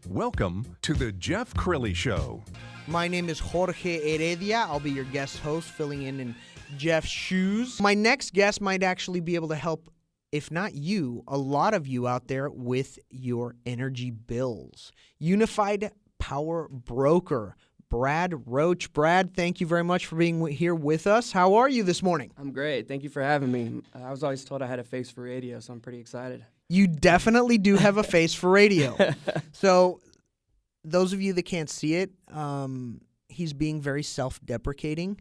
Welcome to the Jeff Crilley Show. My name is Jorge Heredia. I'll be your guest host, filling in Jeff's shoes. My next guest might actually be able to help, if not you, a lot of you out there with your energy bills. Unified Power Broker, Brad Roach. Brad, thank you very much for being here with us. How are you this morning? I'm great. Thank you for having me. I was always told I had a face for radio, so I'm pretty excited. You definitely do have a face for radio. So those of you that can't see it, he's being very self-deprecating.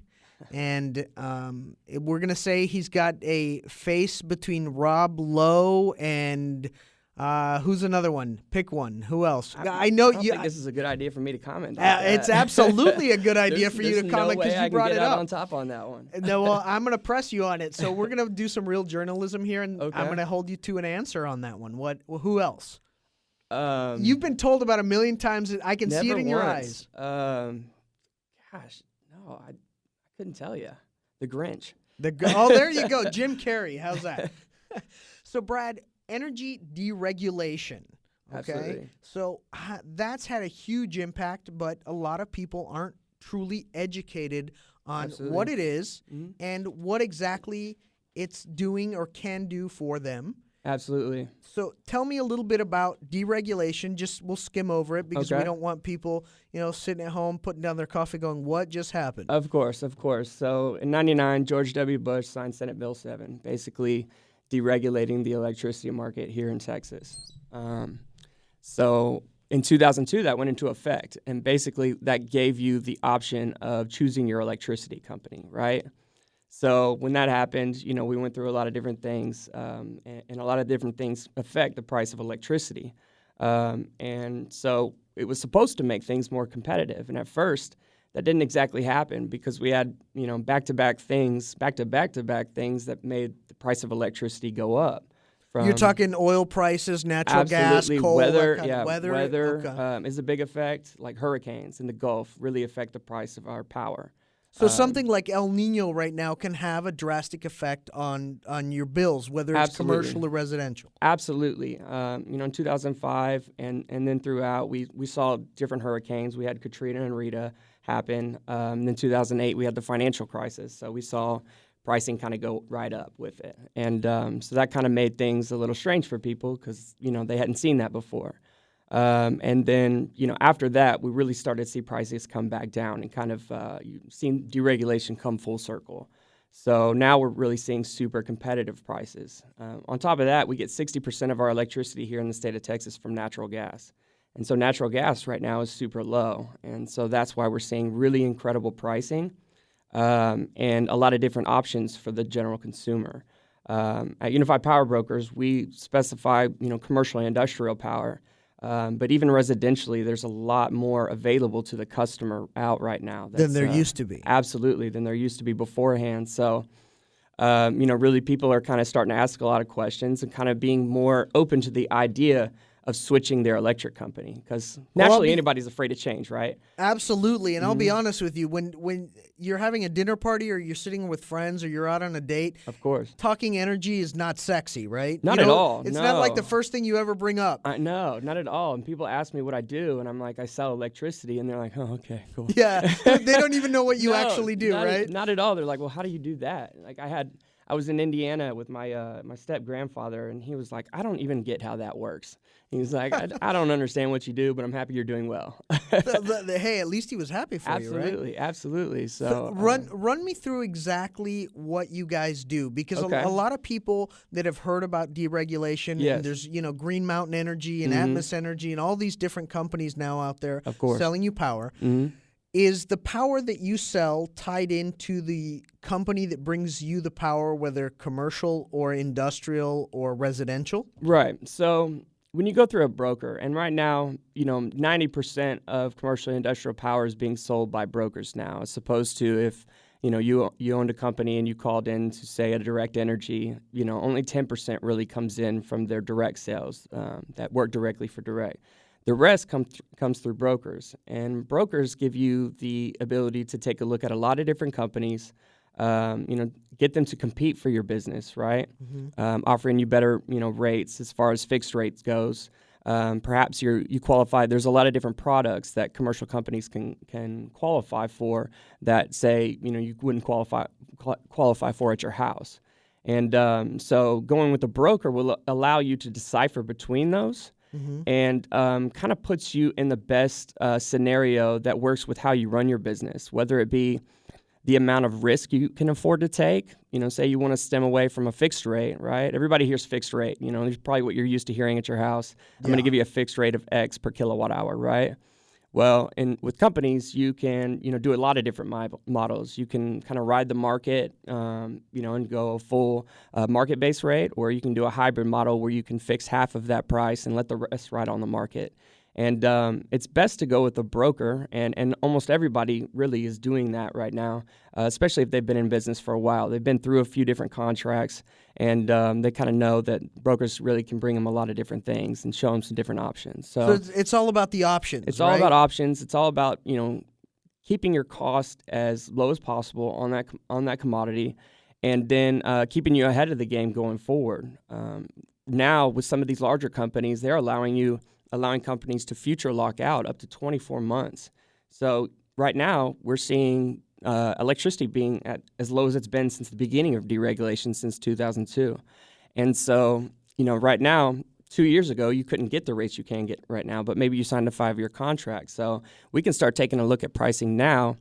And we're going to say he's got a face between Rob Lowe and who's another one? Pick one. Who else? I don't think this is a good idea for me to comment on that. It's absolutely a good idea for you to comment because you brought it up. on top on that one. No, well, I'm going to press you on it. So we're going to do some real journalism here, and I'm going to hold you to an answer on that one. Who else? You've been told about a million times. I can see it in your eyes. Gosh, no, I couldn't tell you. The Grinch. There you go. Jim Carrey. How's that? So, Brad, energy deregulation. Okay. Absolutely. So that's had a huge impact, but a lot of people aren't truly educated on what it is and what exactly it's doing or can do for them. Absolutely. So tell me a little bit about deregulation. We'll skim over it because we don't want people, sitting at home putting down their coffee going, what just happened? Of course. So in 1999, George W. Bush signed Senate Bill 7, basically deregulating the electricity market here in Texas. So in 2002, that went into effect, and basically that gave you the option of choosing your electricity company, right? So when that happened, we went through a lot of different things, and a lot of different things affect the price of electricity. And so it was supposed to make things more competitive, and at first that didn't exactly happen because we had, back-to-back things that made the price of electricity go up. You're talking oil prices, natural gas, coal, weather. Weather Is a big effect. Like hurricanes in the Gulf really affect the price of our power. So something like El Nino right now can have a drastic effect on your bills, whether it's commercial or residential. Absolutely. In 2005 and then throughout, we saw different hurricanes. We had Katrina and Rita happen. Then 2008, we had the financial crisis. So we saw pricing kind of go right up with it. And so that kind of made things a little strange for people because, they hadn't seen that before. And then, after that, we really started to see prices come back down and kind of you've seen deregulation come full circle. So now we're really seeing super competitive prices. On top of that, we get 60% of our electricity here in the state of Texas from natural gas. And so natural gas right now is super low. And so that's why we're seeing really incredible pricing and a lot of different options for the general consumer. At Unified Power Brokers, we specify, commercial and industrial power. But even residentially, there's a lot more available to the customer out right now. Than there used to be. Absolutely, than there used to be beforehand. So, really people are kind of starting to ask a lot of questions and kind of being more open to the idea of switching their electric company because naturally anybody's afraid to change, right? Absolutely. And I'll be honest with you, when you're having a dinner party or you're sitting with friends or you're out on a date, of course, talking energy is not sexy, right? Not at all. It's not like the first thing you ever bring up. No, not at all. And people ask me what I do, and I'm like, I sell electricity, and they're like, oh, okay, cool. Yeah, they don't even know what you actually do, right? Not at all. They're like, well, how do you do that? Like I was in Indiana with my my step-grandfather, and he was like, I don't even get how that works. He was like, I don't understand what you do, but I'm happy you're doing well. Hey, at least he was happy for you, right? Absolutely. So run me through exactly what you guys do, because a lot of people that have heard about deregulation, and there's Green Mountain Energy and Atmos Energy and all these different companies now out there selling you power. Is the power that you sell tied into the company that brings you the power, whether commercial or industrial or residential? Right. So when you go through a broker, and right now, 90% of commercial and industrial power is being sold by brokers now, as opposed to if, you owned a company and you called in to, say, a direct energy, only 10% really comes in from their direct sales that work directly for direct. The rest comes through brokers, and brokers give you the ability to take a look at a lot of different companies, get them to compete for your business, right? Offering you better, rates as far as fixed rates goes, Perhaps you qualify. There's a lot of different products that commercial companies can qualify for that, say, you wouldn't qualify for at your house. And so going with a broker will allow you to decipher between those. Mm-hmm. And kind of puts you in the best scenario that works with how you run your business, whether it be the amount of risk you can afford to take. Say you want to stem away from a fixed rate, right? Everybody hears fixed rate. It's probably what you're used to hearing at your house. I'm going to give you a fixed rate of X per kilowatt hour, right? Well, with companies, you can, do a lot of different models. You can kind of ride the market, and go a full market-based rate, or you can do a hybrid model where you can fix half of that price and let the rest ride on the market. And it's best to go with a broker, and almost everybody really is doing that right now, especially if they've been in business for a while. They've been through a few different contracts, and they kind of know that brokers really can bring them a lot of different things and show them some different options. So it's all about the options. It's all about options. It's all about keeping your cost as low as possible on that commodity, and then keeping you ahead of the game going forward. Now with some of these larger companies, they're allowing companies to future lock out up to 24 months. So right now, we're seeing electricity being at as low as it's been since the beginning of deregulation, since 2002. And so, right now, 2 years ago, you couldn't get the rates you can get right now, but maybe you signed a 5-year contract. So we can start taking a look at pricing now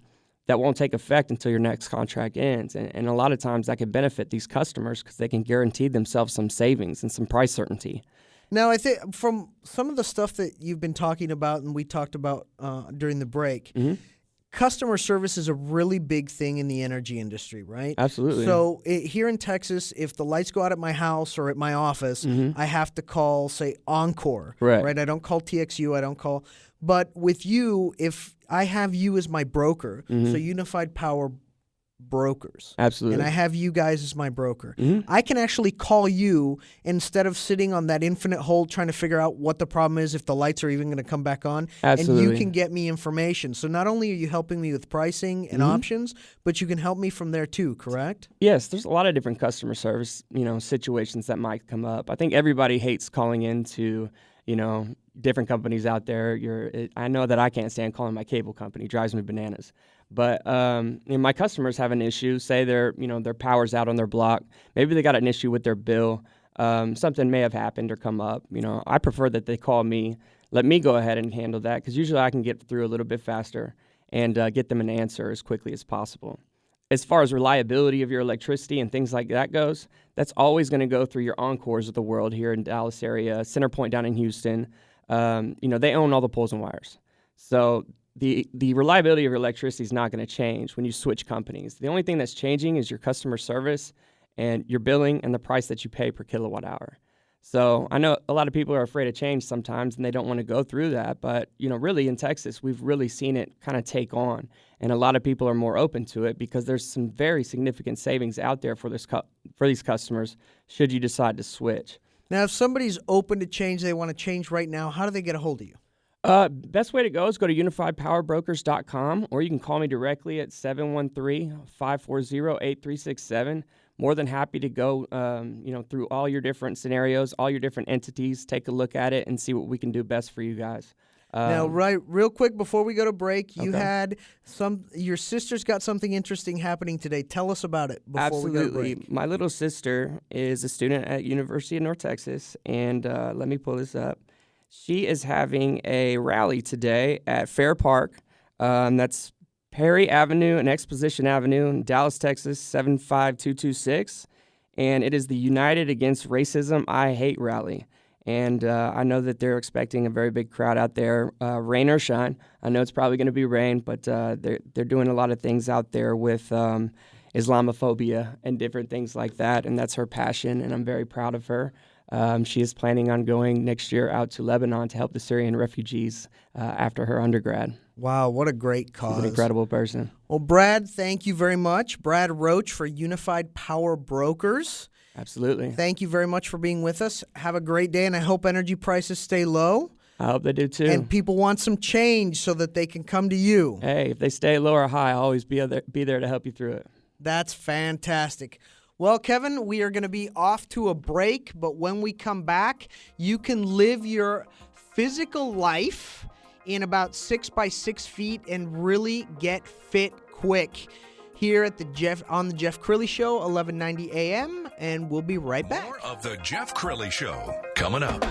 that won't take effect until your next contract ends. And a lot of times that could benefit these customers because they can guarantee themselves some savings and some price certainty. Now, I think from some of the stuff that you've been talking about and we talked about during the break, mm-hmm. customer service is a really big thing in the energy industry, right? Absolutely. So here in Texas, if the lights go out at my house or at my office, mm-hmm. I have to call, say, Encore, right? I don't call TXU, I don't call. But with you, if I have you as my broker, mm-hmm. so Unified Power Brokers. Absolutely. And I have you guys as my broker. Mm-hmm. I can actually call you instead of sitting on that infinite hold trying to figure out what the problem is, if the lights are even going to come back on. Absolutely. And you can get me information. So not only are you helping me with pricing and mm-hmm. options, but you can help me from there too, correct? Yes, there's a lot of different customer service, situations that might come up. I think everybody hates calling into, different companies out there. I know that I can't stand calling my cable company. It drives me bananas. But my customers have an issue. Say their power's out on their block. Maybe they got an issue with their bill. Something may have happened or come up. I prefer that they call me. Let me go ahead and handle that because usually I can get through a little bit faster and get them an answer as quickly as possible. As far as reliability of your electricity and things like that goes, that's always going to go through your Encores of the world here in Dallas area, CenterPoint down in Houston. They own all the poles and wires. So the reliability of your electricity is not going to change when you switch companies. The only thing that's changing is your customer service and your billing and the price that you pay per kilowatt hour. So I know a lot of people are afraid of change sometimes and they don't want to go through that. But, really in Texas, we've really seen it kind of take on. And a lot of people are more open to it because there's some very significant savings out there for these customers should you decide to switch. Now, if somebody's open to change, they want to change right now, how do they get a hold of you? Best way to go is go to unifiedpowerbrokers.com, or you can call me directly at 713-540-8367. More than happy to go, through all your different scenarios, all your different entities, take a look at it and see what we can do best for you guys. Now, real quick before we go to break, you had your sister's got something interesting happening today. Tell us about it before we go to break. My little sister is a student at University of North Texas, and let me pull this up. She is having a rally today at Fair Park. That's Perry Avenue and Exposition Avenue in Dallas, Texas, 75226. And it is the United Against Racism, I Hate rally. And I know that they're expecting a very big crowd out there, rain or shine. I know it's probably going to be rain, but they're doing a lot of things out there with Islamophobia and different things like that. And that's her passion, and I'm very proud of her. She is planning on going next year out to Lebanon to help the Syrian refugees after her undergrad. Wow, what a great cause. She's an incredible person. Well, Brad, thank you very much. Brad Roach for Unified Power Brokers. Absolutely. Thank you very much for being with us. Have a great day, and I hope energy prices stay low. I hope they do too. And people want some change so that they can come to you. Hey, if they stay low or high, I'll always be there to help you through it. That's fantastic. Well, Kevin, we are going to be off to a break, but when we come back, you can live your physical life in about 6 by 6 feet and really get fit quick. Here at the Jeff Crilley Show, 1190 a.m., and we'll be right back. More of the Jeff Crilley Show coming up.